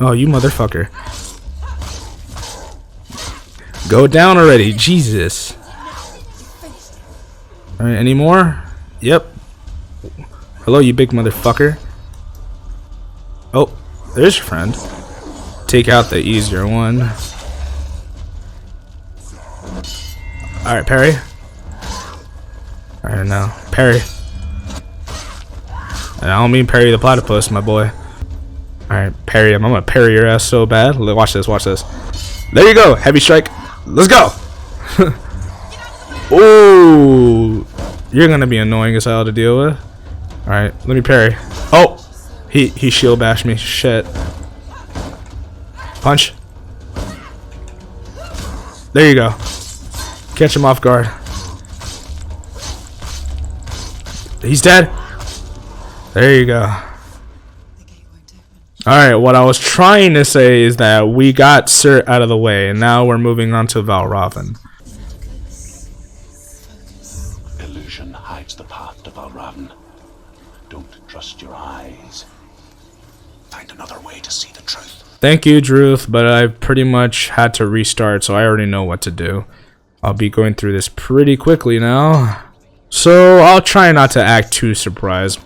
Oh, you motherfucker. Go down already. Jesus. Alright, any more? Yep. Hello, you big motherfucker. Oh, there's your friend. Take out the easier one. Alright, parry. Alright, now. Parry. And I don't mean parry the platypus, my boy. Alright, parry him. I'm gonna parry your ass so bad. Watch this, watch this. There you go. Heavy strike. Let's go. Ooh. You're gonna be annoying as hell to deal with. Alright, let me parry. Oh! He shield bashed me. Shit. Punch. There you go. Catch him off guard. He's dead. There you go. Alright, what I was trying to say is that we got Cert out of the way, and now we're moving on to Valravn. Illusion hides the path to Valravn. Don't trust your eyes. Find another way to see the truth. Thank you, Druth, but I've pretty much had to restart, so I already know what to do. I'll be going through this pretty quickly now. So I'll try not to act too surprised.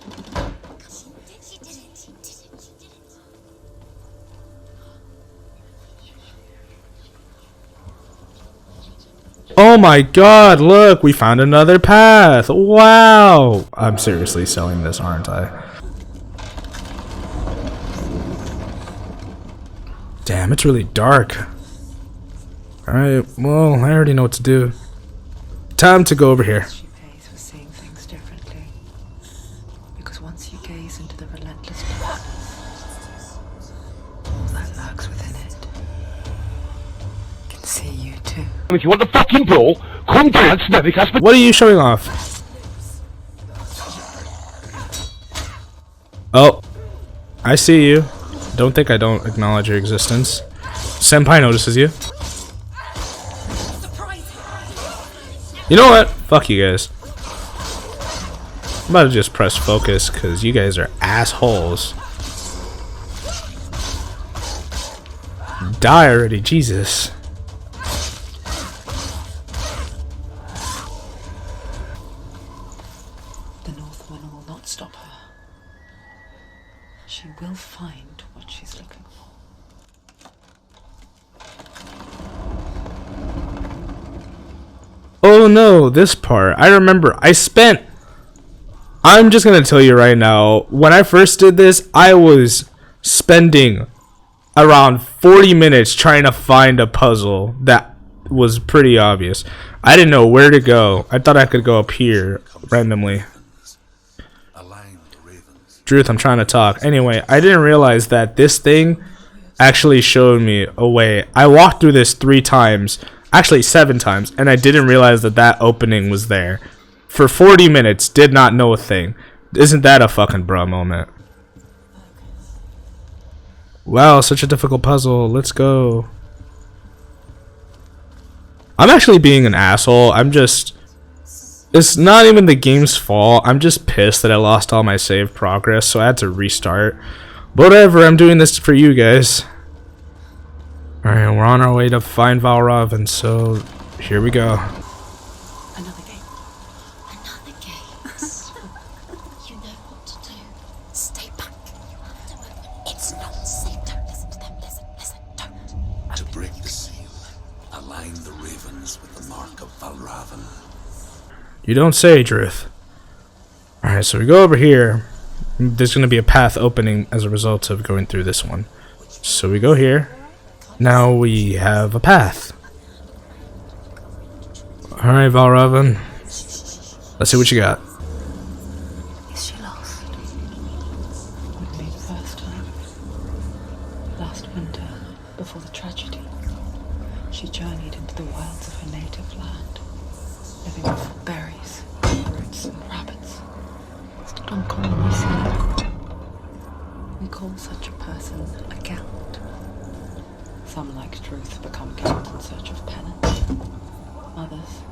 Oh my god, look, we found another path. Wow. I'm seriously selling this, aren't I? Damn, it's really dark. Alright, well, I already know what to do. Time to go over here. She pays for seeing things differently. Because once you gaze into the relentless blackness, all that lurks within it can see you too. If you want to fucking brawl, come dance, Nevikas. What are you showing off? Oh, I see you. Don't think I don't acknowledge your existence. Senpai notices you. You know what? Fuck you guys. I'm about to just press focus because you guys are assholes. Die already, Jesus. The North One will not stop her. She will find what she's looking for. Oh no, this part. I remember I'm just gonna tell you right now, when I first did this, I was spending around 40 minutes trying to find a puzzle that was pretty obvious. I didn't know where to go. I thought I could go up here randomly. Druth, I'm trying to talk. Anyway, I didn't realize that this thing actually showed me a way. I walked through this 3 times. Actually 7 times, and I didn't realize that that opening was there. For 40 minutes, did not know a thing. Isn't that a fucking bruh moment? Wow, such a difficult puzzle. Let's go. I'm actually being an asshole. It's not even the game's fault. I'm just pissed that I lost all my save progress, so I had to restart. Whatever, I'm doing this for you guys. Alright, we're on our way to find Valravn, so here we go. Another game. Another game. You know what to do. Stay back. You have to move. It's not safe. Don't listen to them. Listen, don't. To break the seal, align the ravens with the mark of Valravn. You don't say, Druth. Alright, so we go over here. There's going to be a path opening as a result of going through this one. So we go here. Now we have a path. Alright, Valravn. Let's see what you got. Is she lost? Wouldn't be the first time. Last winter, before the tragedy, she journeyed into the wilds of her native land, living off of berries, roots, and rabbits. It's not uncommon we see. We call such a person a Gelt. Some, like Druth, become Gelt in search of penance. Others,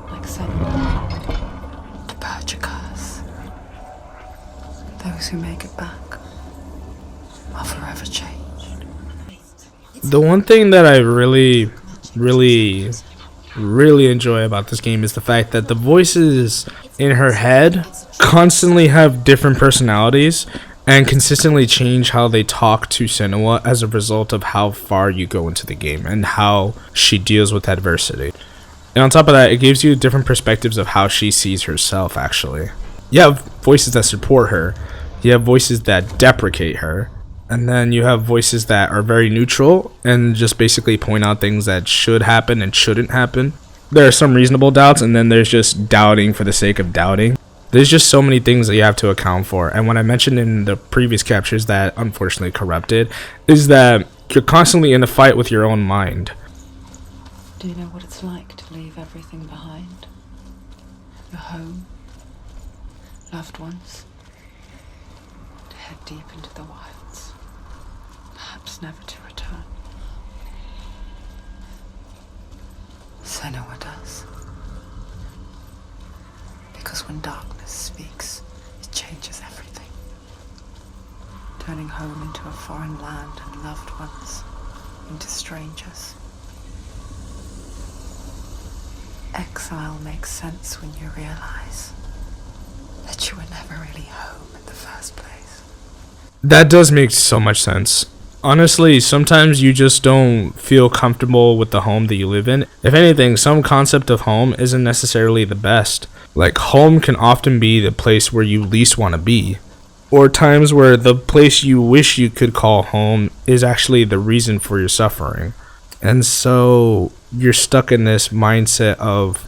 like Senua, the purge occurs. Those who make it back are forever changed. The one thing that I really enjoy about this game is the fact that the voices in her head constantly have different personalities and consistently change how they talk to Senua as a result of how far you go into the game and how she deals with adversity. And on top of that, it gives you different perspectives of how she sees herself, actually. You have voices that support her, you have voices that deprecate her, and then you have voices that are very neutral and just basically point out things that should happen and shouldn't happen. There are some reasonable doubts, and then there's just doubting for the sake of doubting. There's just so many things that you have to account for. And what I mentioned in the previous captures that unfortunately corrupted is that you're constantly in a fight with your own mind. Do you know what it's like to leave everything behind? Your home, loved ones, to head deep into the wilds, perhaps never to return. Senua does. Because when darkness speaks, it changes everything. Turning home into a foreign land and loved ones into strangers. Exile makes sense when you realize that you were never really home in the first place. That does make so much sense. Honestly, sometimes you just don't feel comfortable with the home that you live in. If anything, some concept of home isn't necessarily the best. Like, home can often be the place where you least want to be. Or times where the place you wish you could call home is actually the reason for your suffering. And so you're stuck in this mindset of,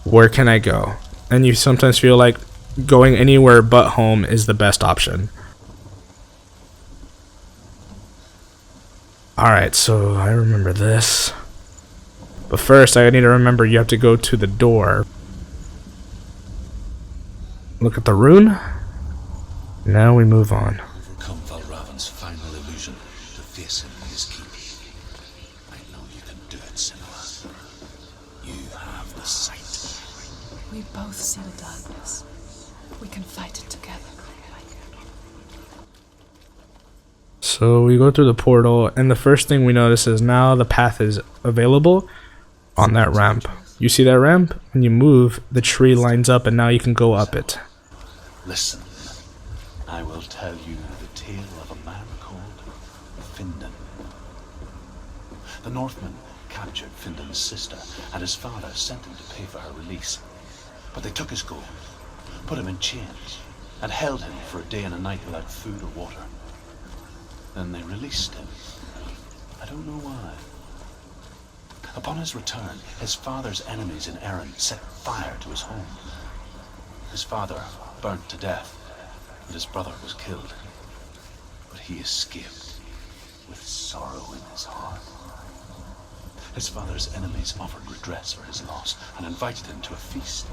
where can I go? And you sometimes feel like going anywhere but home is the best option. Alright, so I remember this. But first, I need to remember you have to go to the door. Look at the rune. Now we move on. Overcome Valravan's final illusion to face him in his keep. I know you can do it, Senua. You have the sight. We both see the darkness. We can fight it together. So we go through the portal, and the first thing we notice is now the path is available on that ramp. You see that ramp? When you move, the tree lines up, and now you can go up it. Listen, I will tell you the tale of a man called Findan. The Northmen captured Findan's sister, and his father sent him to pay for her release. But they took his gold, put him in chains, and held him for a day and a night without food or water. Then they released him. I don't know why. Upon his return, his father's enemies in Erin set fire to his home. His father burnt to death, and his brother was killed. But he escaped with sorrow in his heart. His father's enemies offered redress for his loss and invited him to a feast.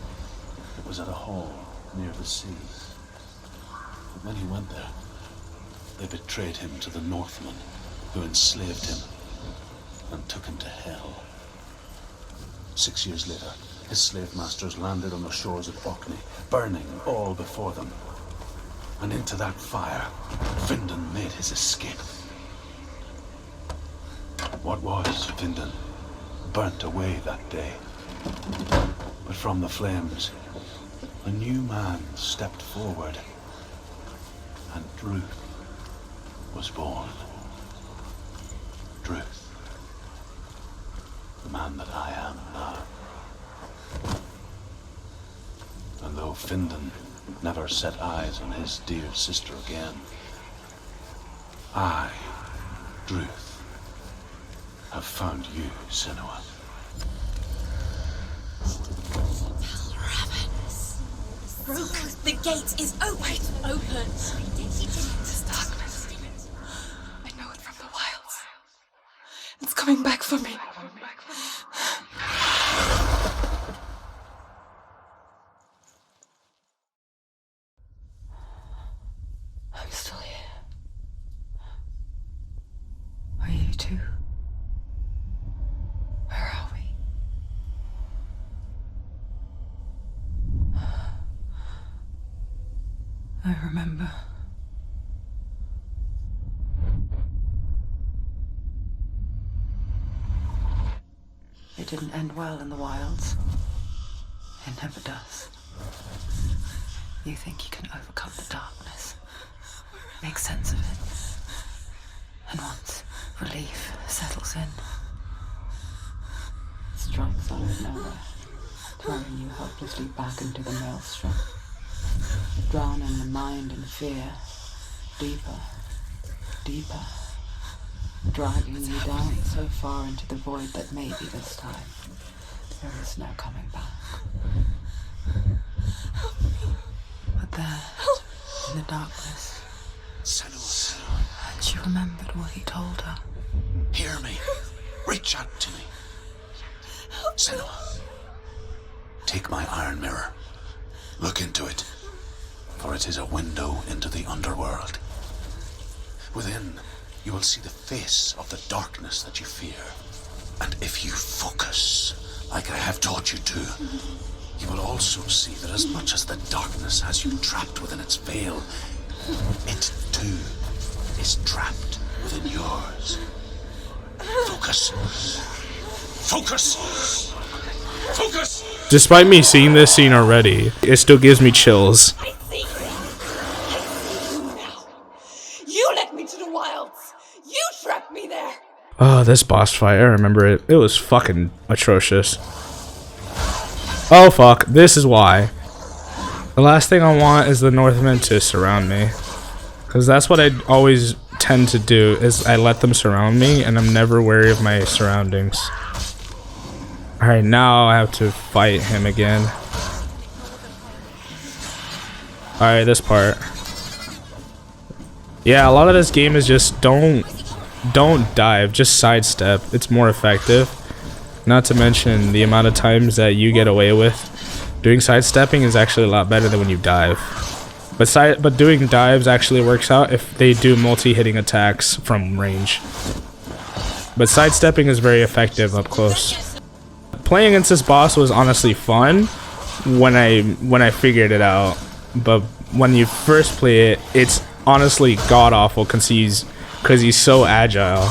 It was at a hall near the sea. But when he went there, they betrayed him to the Northmen, who enslaved him and took him to hell. 6 years later, his slave masters landed on the shores of Orkney, burning all before them. And into that fire, Findan made his escape. What was Findan burnt away that day. But from the flames, a new man stepped forward, and Druth was born. Druth, the man that I am now. And though Findan never set eyes on his dear sister again, I, Druth, have found you, Senua. Broke. The gate is open. This darkness. I know it from the wilds. It's coming back for me. I'm still here. Are you too? Where are we? I remember. It didn't end well in the wilds. It never does. You think you can overcome the darkness, make sense of it, and once relief settles in, it strikes out of nowhere, throwing you helplessly back into the maelstrom, drowning the mind in fear, deeper, deeper, dragging you down so far into the void that maybe this time there is no coming back. But there, in the darkness, Senua, and she remembered what he told her. hear me. Reach out to me. Senua, take my iron mirror. Look into it, for it is a window into the underworld. Within, you will see the face of the darkness that you fear. And if you focus, like I have taught you to, you will also see that as much as the darkness has you trapped within its veil, it too is trapped within yours. Focus. Focus. Focus. Despite me seeing this scene already, it still gives me chills. I see you. I see you now. You led me to the wilds. You trapped me there. Oh, this boss fight, I remember it. It was fucking atrocious. Oh fuck, this is why. The last thing I want is the Northmen to surround me. Because that's what I always tend to do, is I let them surround me, and I'm never wary of my surroundings. Alright, now I have to fight him again. Alright, this part. Yeah, a lot of this game is just don't dive, just sidestep. It's more effective. Not to mention the amount of times that you get away with doing sidestepping is actually a lot better than when you dive. But doing dives actually works out if they do multi-hitting attacks from range. But sidestepping is very effective up close. Playing against this boss was honestly fun when I figured it out. But when you first play it, it's honestly god awful because he's so agile.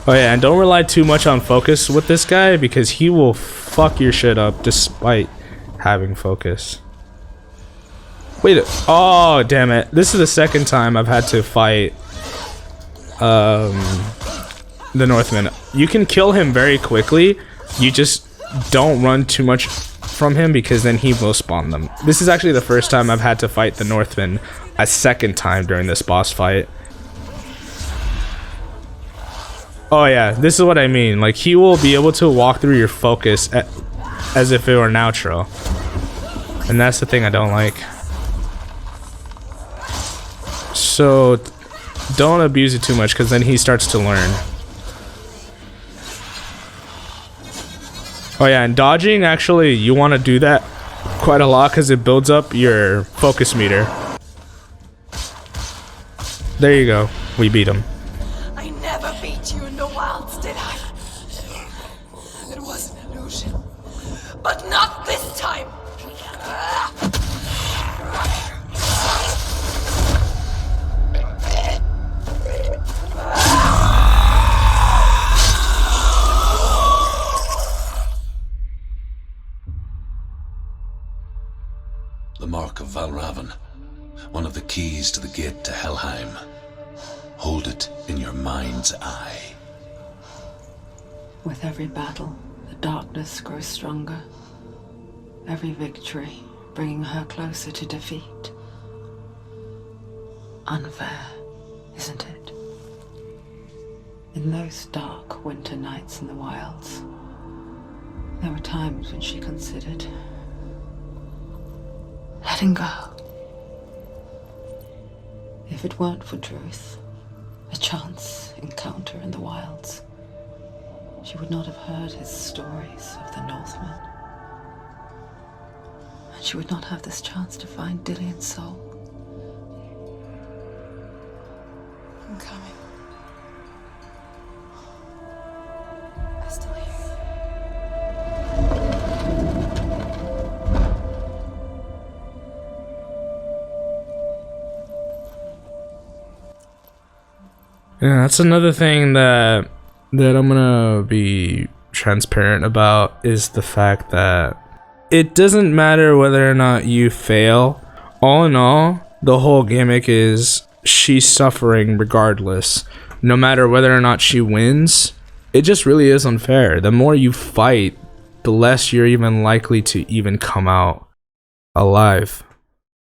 Oh yeah, and don't rely too much on focus with this guy because he will fuck your shit up despite having focus. Wait, oh damn it. This is the second time I've had to fight the Northman. You can kill him very quickly. You just don't run too much from him because then he will spawn them. This is actually the first time I've had to fight the Northman a second time during this boss fight. Oh yeah, this is what I mean. Like, he will be able to walk through your focus as if it were natural. And that's the thing I don't like. So don't abuse it too much because then he starts to learn. Oh yeah, and dodging, actually, you want to do that quite a lot because it builds up your focus meter. There you go. We beat him. I never beat you in the wilds, did I? It was an illusion. But not this time! The Mark of Valravan, one of the keys to the gate to Helheim. Hold it in your mind's eye. With every battle, the darkness grows stronger. Every victory bringing her closer to defeat. Unfair, isn't it? In those dark winter nights in the wilds, there were times when she considered letting go. If it weren't for truth, a chance encounter in the wilds, she would not have heard his stories of the Northmen. And she would not have this chance to find Dillion's soul. I'm coming. I still hear you. Yeah, that's another thing that I'm gonna be transparent about, is the fact that it doesn't matter whether or not you fail. All in all, the whole gimmick is she's suffering regardless, no matter whether or not she wins. It just really is unfair. The more you fight, the less you're even likely to even come out alive.